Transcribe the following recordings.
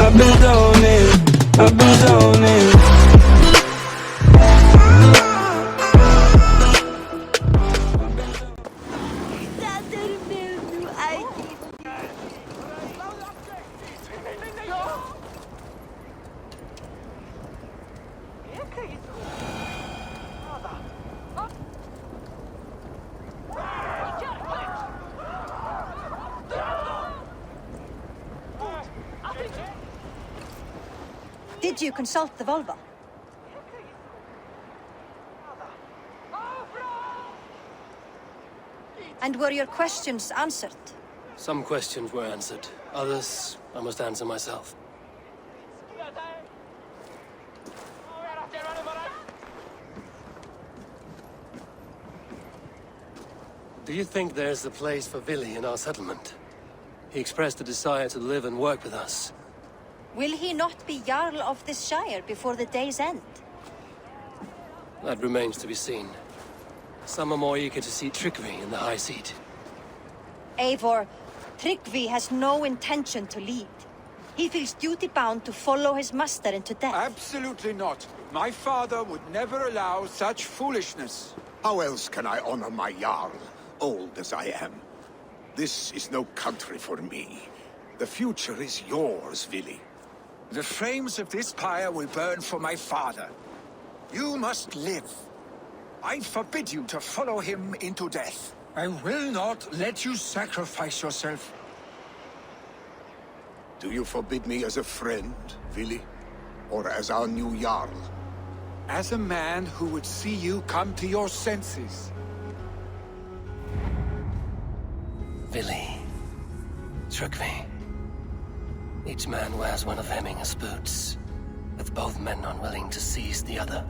I've been zoning, I've been zoning. Did you consult the Volva? And were your questions answered? Some questions were answered. Others, I must answer myself. Do you think there's a place for Vili in our settlement? He expressed a desire to live and work with us. Will he not be Jarl of this shire before the day's end? That remains to be seen. Some are more eager to see Tryggvi in the high seat. Eivor, Tryggvi has no intention to lead. He feels duty-bound to follow his master into death. Absolutely not. My father would never allow such foolishness. How else can I honor my Jarl, old as I am? This is no country for me. The future is yours, Vili. The flames of this pyre will burn for my father. You must live. I forbid you to follow him into death. I will not let you sacrifice yourself. Do you forbid me as a friend, Vili? Or as our new Jarl? As a man who would see you come to your senses. Vili. Tryggvi. Each man wears one of Hemminger's boots, with both men unwilling to seize the other.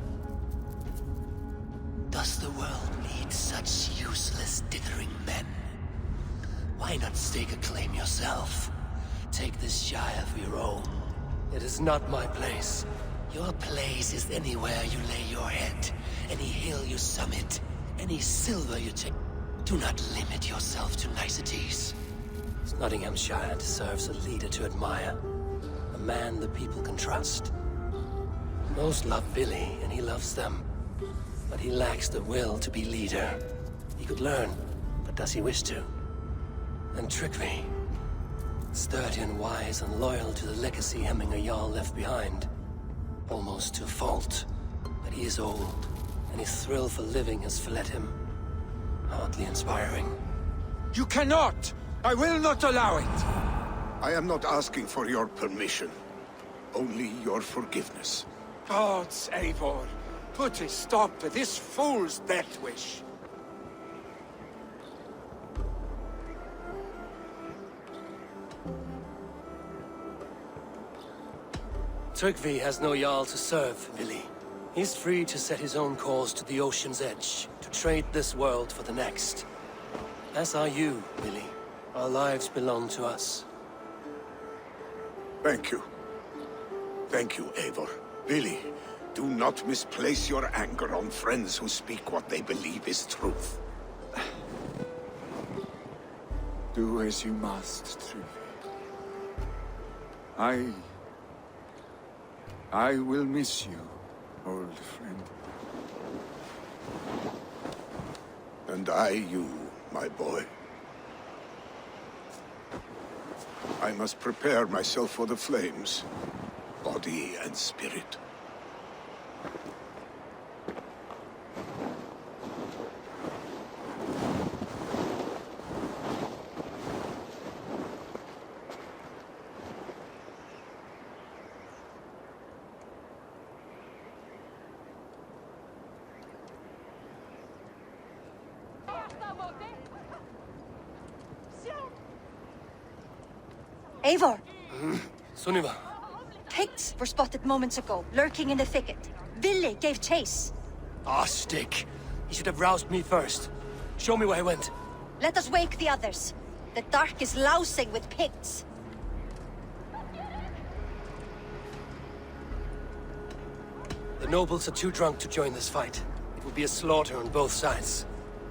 Does the world need such useless, dithering men? Why not stake a claim yourself? Take this shire for your own. It is not my place. Your place is anywhere you lay your head, any hill you summit, any silver you take. Do not limit yourself to niceties. Nottinghamshire deserves a leader to admire. A man the people can trust. Most love Vili, and he loves them. But he lacks the will to be leader. He could learn, but does he wish to? And Tryggvi, sturdy and wise and loyal to the legacy Hemminger Jarl left behind. Almost to a fault. But he is old, and his thrill for living has fled him. Hardly inspiring. You cannot! I will not allow it! I am not asking for your permission. Only your forgiveness. Gods, Eivor, put a stop to this fool's death wish. Tryggvi has no Jarl to serve, Vili. He's free to set his own course to the ocean's edge, to trade this world for the next. As are you, Vili. Our lives belong to us. Thank you. Thank you, Eivor. Vili, do not misplace your anger on friends who speak what they believe is truth. Do as you must, Tryggvi. I will miss you, old friend. And I you, my boy. I must prepare myself for the flames, body and spirit. Eivor! Sunniva. Pigs were spotted moments ago, lurking in the thicket. Vili gave chase. Ah, stick. He should have roused me first. Show me where he went. Let us wake the others. The dark is lousing with pigs. The nobles are too drunk to join this fight. It will be a slaughter on both sides.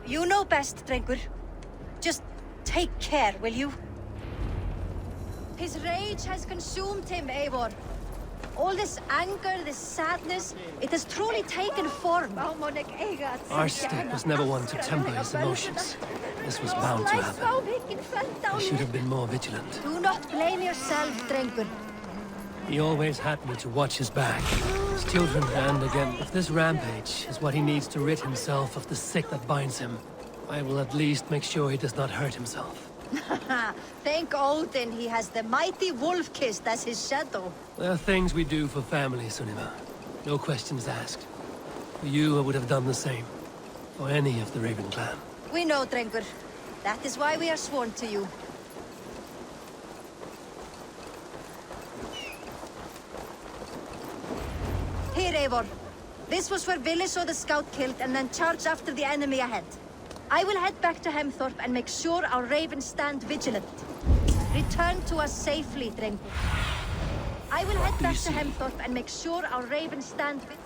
You know best, Drengur. Just take care, will you? His rage has consumed him, Eivor. All this anger, this sadness, it has truly taken form. Archstep was never one to temper his emotions. This was bound to happen. I should have been more vigilant. Do not blame yourself, Drengur. He always had me to watch his back. His children, and again, if this rampage is what he needs to rid himself of the sick that binds him, I will at least make sure he does not hurt himself. Thank Odin he has the mighty Wolf-Kissed as his shadow. There are things we do for family, Sunniva. No questions asked. For you, I would have done the same. For any of the Raven clan. We know, Drengur. That is why we are sworn to you. Here, Eivor. This was where Vili saw the scout killed and then charged after the enemy ahead. I will head back to Hemthorpe and make sure our ravens stand vigilant. Return to us safely, Drengur. I will head back to Hemthorpe and make sure our ravens stand vigilant.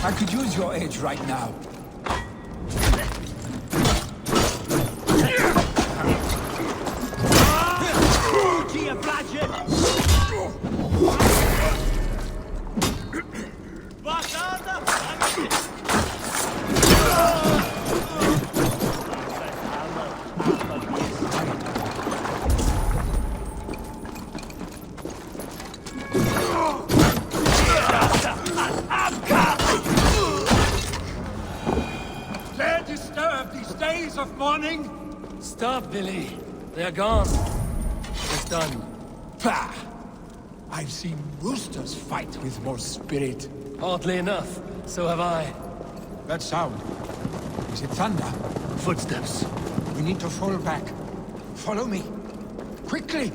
I could use your aid right now. Dare disturb these days of mourning? Stop, Vili. They are gone. It's done. Pah! I've seen roosters fight with more spirit. Oddly enough, so have I. That sound. Is it thunder? Footsteps. We need to fall back. Follow me. Quickly!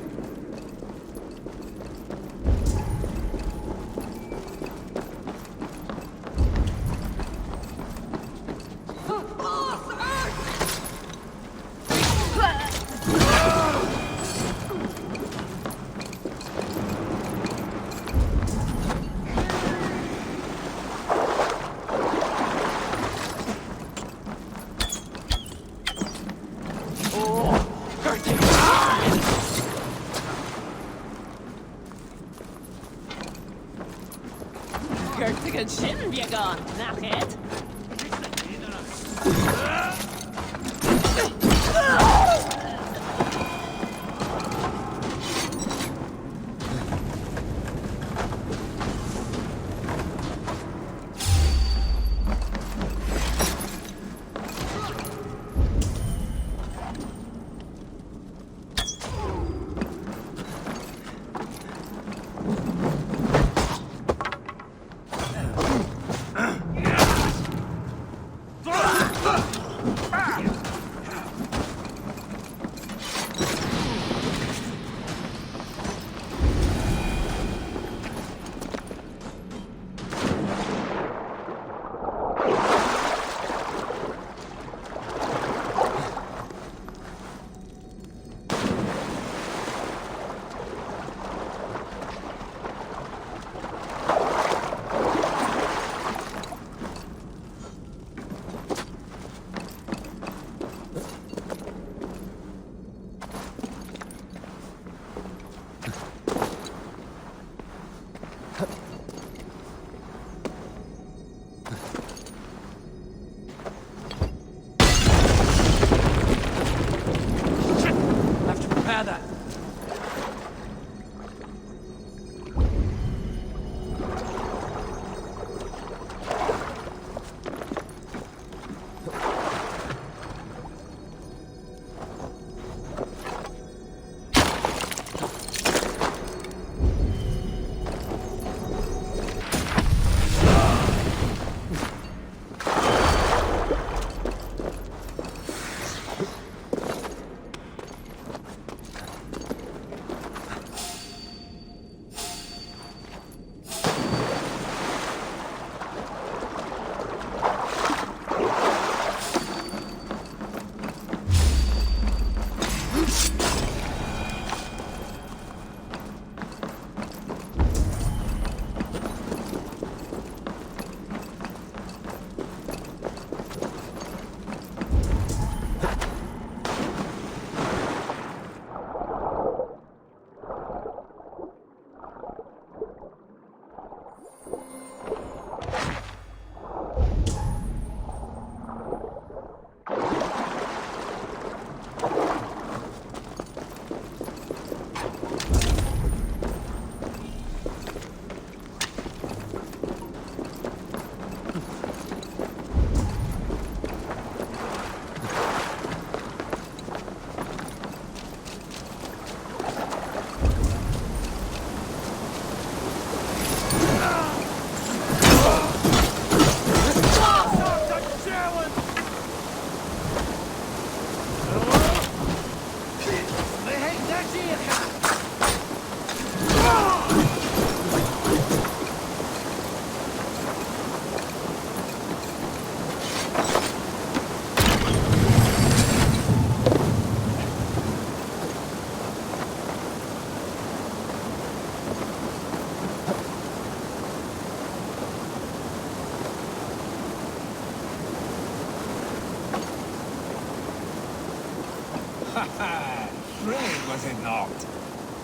Gertigen Schinnenbiergarn, nachher. Thrilling, was it not?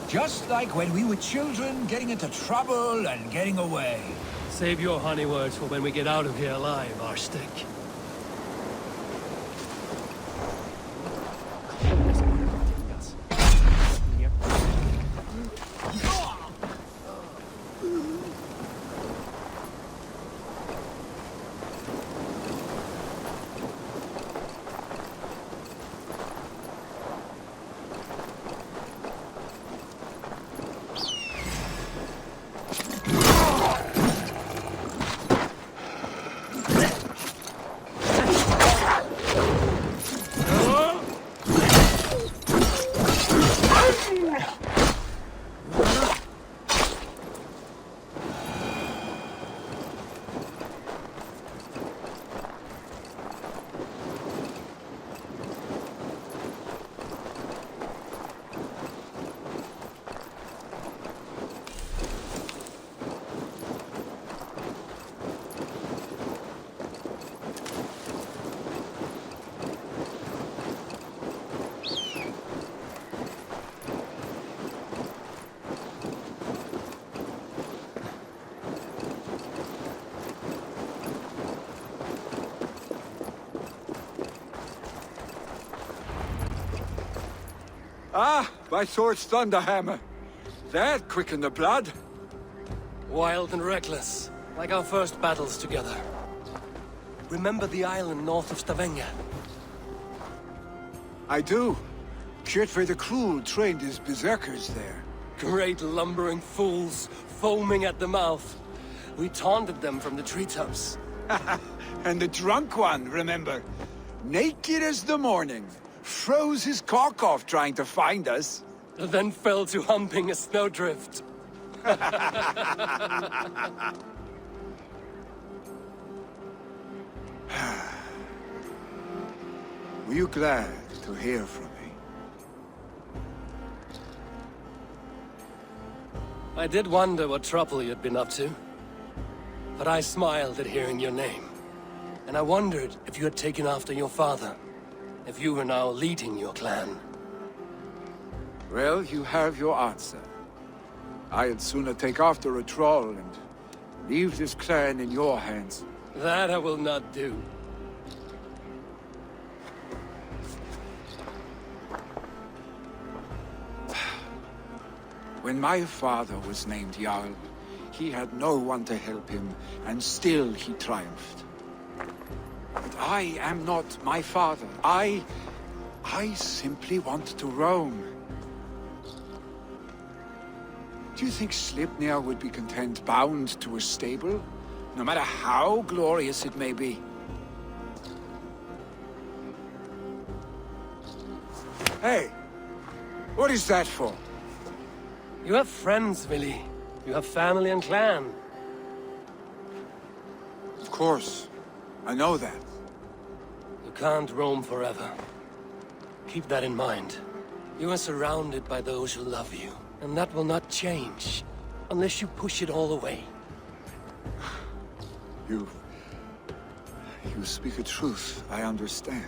Just like when we were children, getting into trouble and getting away. Save your honey words for when we get out of here alive, Arstick. Ah, by Thor's thunderhammer. That quickened the blood. Wild and reckless, like our first battles together. Remember the island north of Stavanger? I do. Kjotve the Cruel trained his berserkers there. Great lumbering fools, foaming at the mouth. We taunted them from the treetops. And the drunk one, remember? Naked as the morning. Froze his cock off trying to find us. Then fell to humping a snowdrift. Were you glad to hear from me? I did wonder what trouble you'd been up to. But I smiled at hearing your name. And I wondered if you had taken after your father. If you were now leading your clan. Well, you have your answer. I'd sooner take after a troll and leave this clan in your hands. That I will not do. When my father was named Jarl, he had no one to help him, and still he triumphed. But I am not my father. I simply want to roam. Do you think Sleipnir would be content bound to a stable? No matter how glorious it may be? Hey! What is that for? You have friends, Willy. You have family and clan. Of course. I know that. You can't roam forever. Keep that in mind. You are surrounded by those who love you, and that will not change unless you push it all away. You speak a truth, I understand.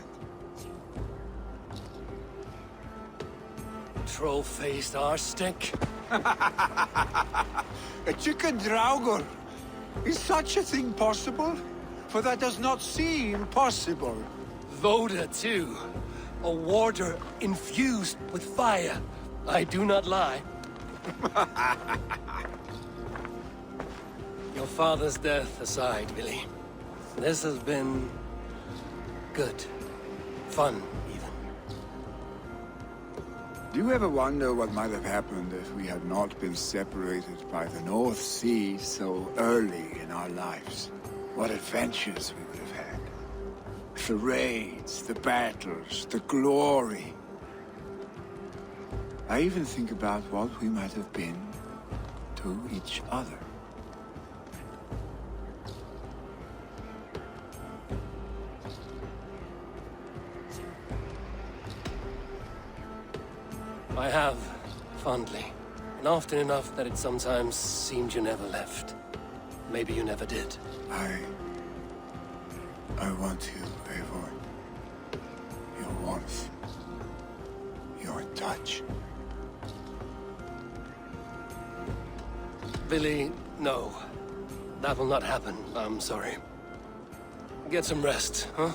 Troll-faced arstick. A chicken draugur! Is such a thing possible? For that does not seem possible. Voda, too. A warder infused with fire. I do not lie. Your father's death aside, Willy. This has been... good. Fun, even. Do you ever wonder what might have happened if we had not been separated by the North Sea so early in our lives? What adventures we would have had. The raids, the battles, the glory. I even think about what we might have been to each other. I have, fondly. And often enough that it sometimes seemed you never left. Maybe you never did. I want you, Eivor. Your warmth. your touch. Billy, no. That will not happen. I'm sorry. Get some rest, huh?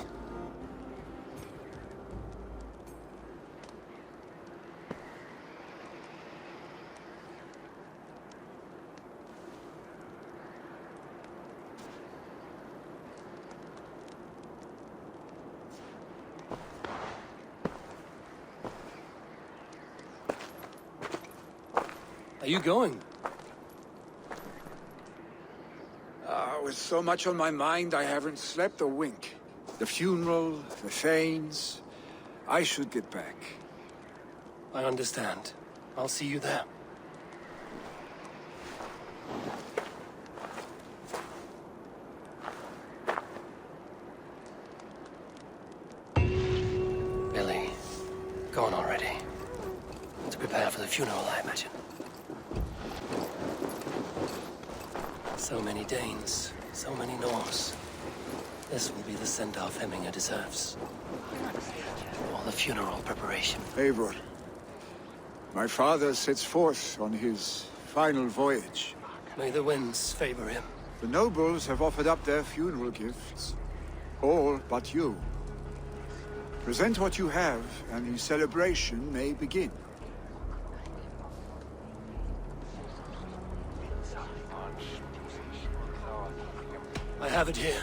Are you going? With so much on my mind, I haven't slept a wink. The funeral, the Thanes. I should get back. I understand. I'll see you there. Billy, go on already. To prepare for the funeral, I imagine. So many Danes, so many Norse. This will be the send-off Hemminger deserves. All the funeral preparation. Eivor, my father sets forth on his final voyage. May the winds favor him. The nobles have offered up their funeral gifts. All but you. Present what you have, and the celebration may begin. I have it here.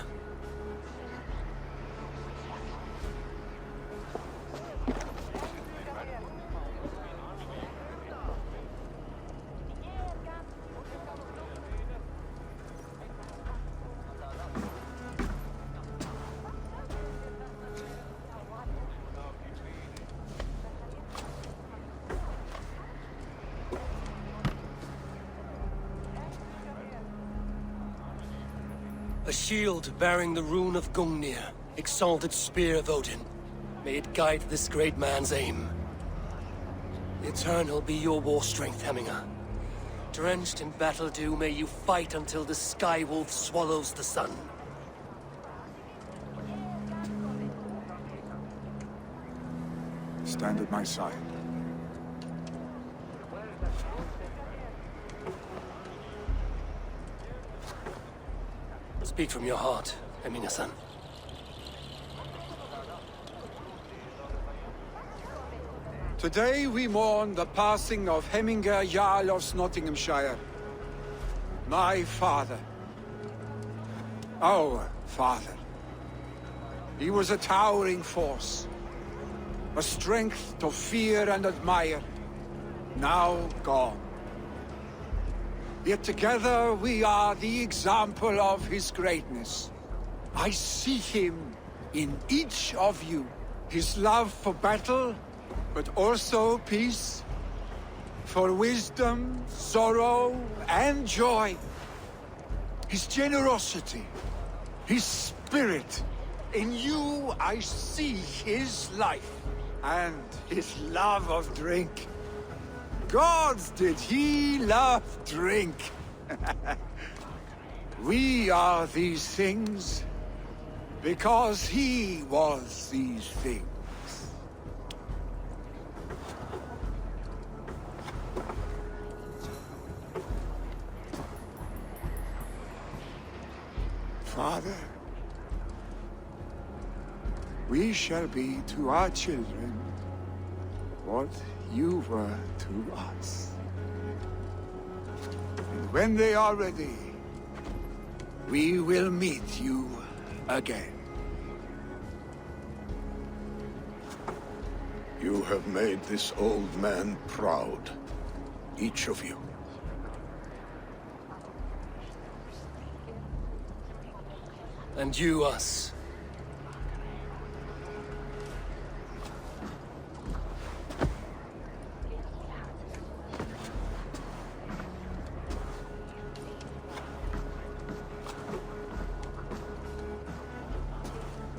A shield bearing the rune of Gungnir, exalted spear of Odin. May it guide this great man's aim. Eternal be your war strength, Hemminger. Drenched in battle dew, may you fight until the sky wolf swallows the sun. Stand at my side. Speak from your heart, Hemminger-san. Today we mourn the passing of Hemminger Jarl of Nottinghamshire. My father. Our father. He was a towering force. A strength to fear and admire. Now gone. Yet together we are the example of his greatness. I see him in each of you. His love for battle, but also peace. For wisdom, sorrow, and joy. His generosity, his spirit. In you I see his life, and his love of drink. Gods, did he love drink! We are these things because he was these things. Father, we shall be to our children what you were to us. And when they are ready, we will meet you again. You have made this old man proud. Each of you. And you us.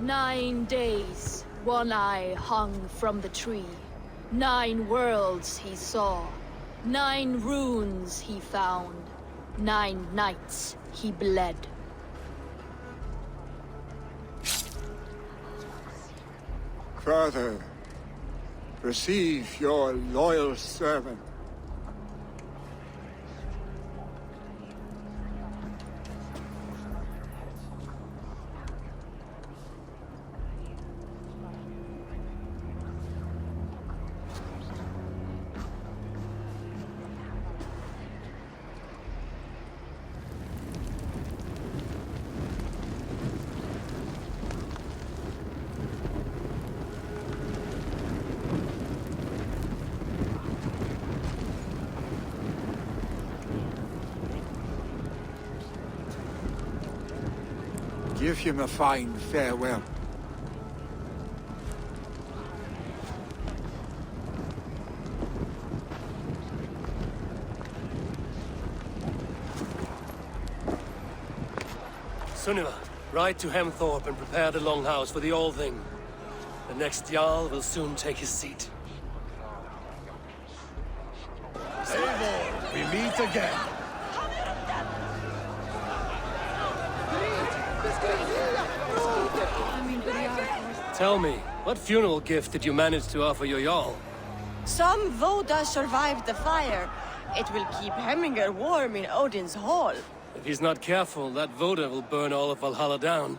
"9 days, One Eye hung from the tree. 9 worlds he saw. 9 runes he found. 9 nights he bled. Father, Receive your loyal servant. Give him a fine farewell. Sunniva, ride to Hemthorpe and prepare the Longhouse for the All-Thing. The next Jarl will soon take his seat. Eivor, we meet again. Tell me, what funeral gift did you manage to offer your Jarl? Some Voda survived the fire. It will keep Hemminger warm in Odin's hall. If he's not careful, that Voda will burn all of Valhalla down.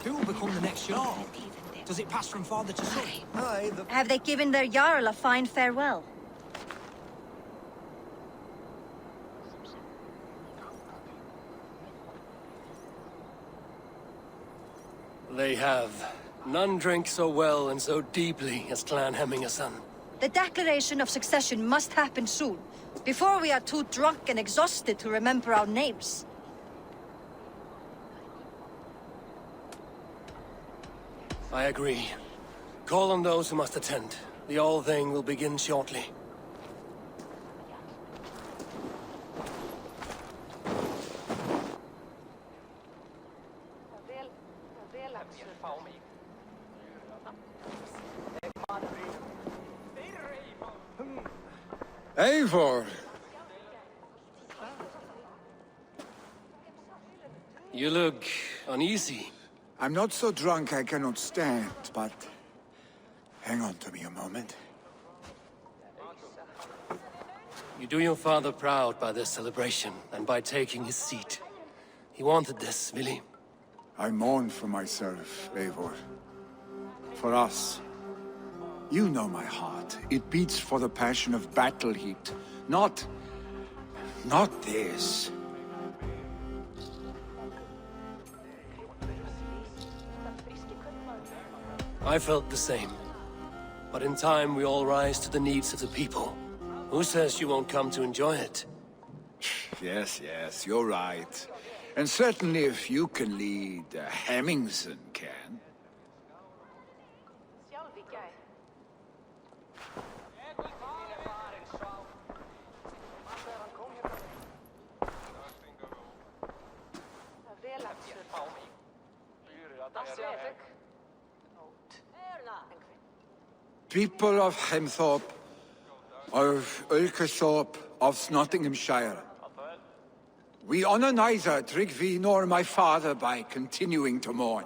Who will become the next Jarl? Does it pass from father to son? Have they given their Jarl a fine farewell? They have. None drink so well and so deeply as Clan Hemmingerson. The declaration of succession must happen soon, before we are too drunk and exhausted to remember our names. I agree. Call on those who must attend. The All-Thing will begin shortly. Eivor! You look uneasy. I'm not so drunk I cannot stand, but... hang on to me a moment. You do your father proud by this celebration, and by taking his seat. He wanted this, Willi. I mourn for myself, Eivor. For us. You know my heart. It beats for the passion of battle heat. Not this. I felt the same. But in time, we all rise to the needs of the people. Who says you won't come to enjoy it? Yes, you're right. And certainly if you can lead, Hemmingson can. People of Hemthorpe, of Ulkerthorpe, of Nottinghamshire. We honor neither Tryggvi nor my father by continuing to mourn.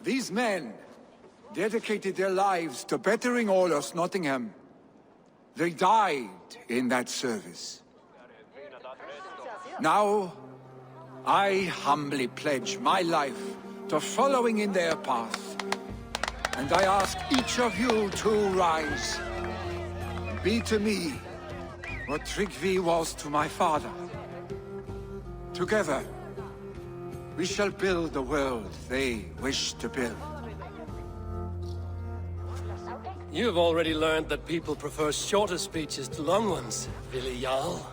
These men dedicated their lives to bettering Olaf's Nottingham. They died in that service. Now, I humbly pledge my life to following in their path. And I ask each of you to rise. Be to me what Tryggvi was to my father. Together, we shall build the world they wish to build. You have already learned that people prefer shorter speeches to long ones, Willi Jarl.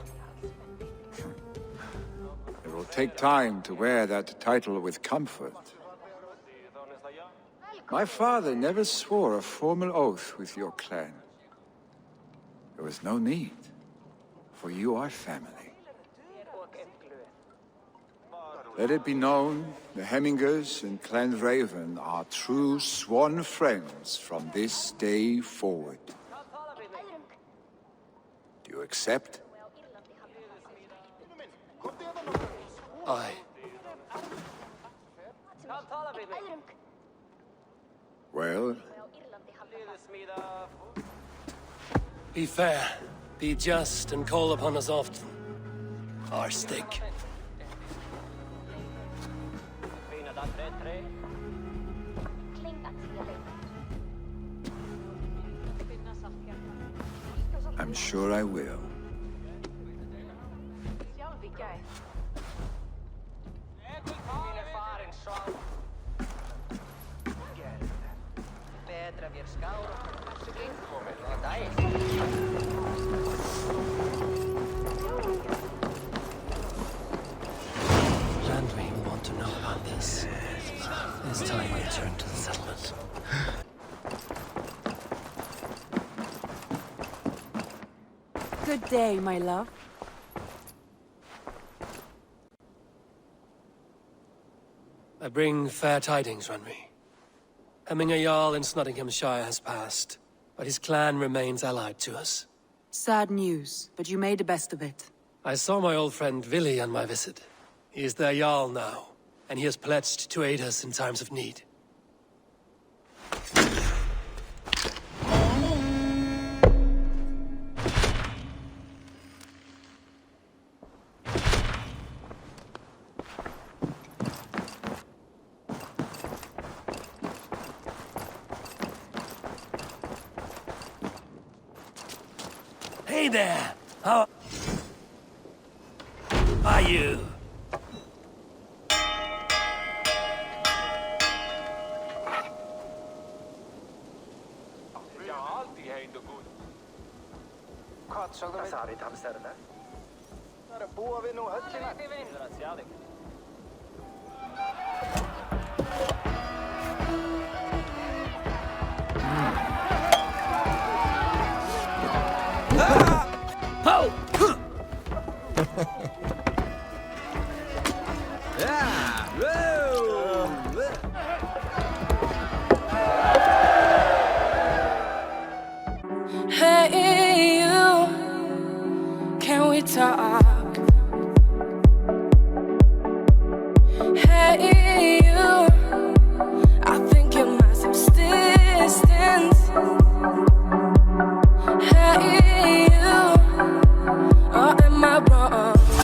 It will take time to wear that title with comfort. My father never swore a formal oath with your clan. There was no need, for you are family. Let it be known, the Hemmingers and Clan Raven are true sworn friends from this day forward. Do you accept? Aye. Well, Be fair, be just, and call upon us often. Our stick. I'm sure I will. Landry will want to know about this. It's time I return to the settlement. Good day, my love. I bring fair tidings, Runry. Hemminger Jarl in Nottinghamshire has passed, but his clan remains allied to us. Sad news, but you made the best of it. I saw my old friend Willi on my visit. He is their Jarl now, and he has pledged to aid us in times of need. Hey there! How are you? Hey, you, can we talk?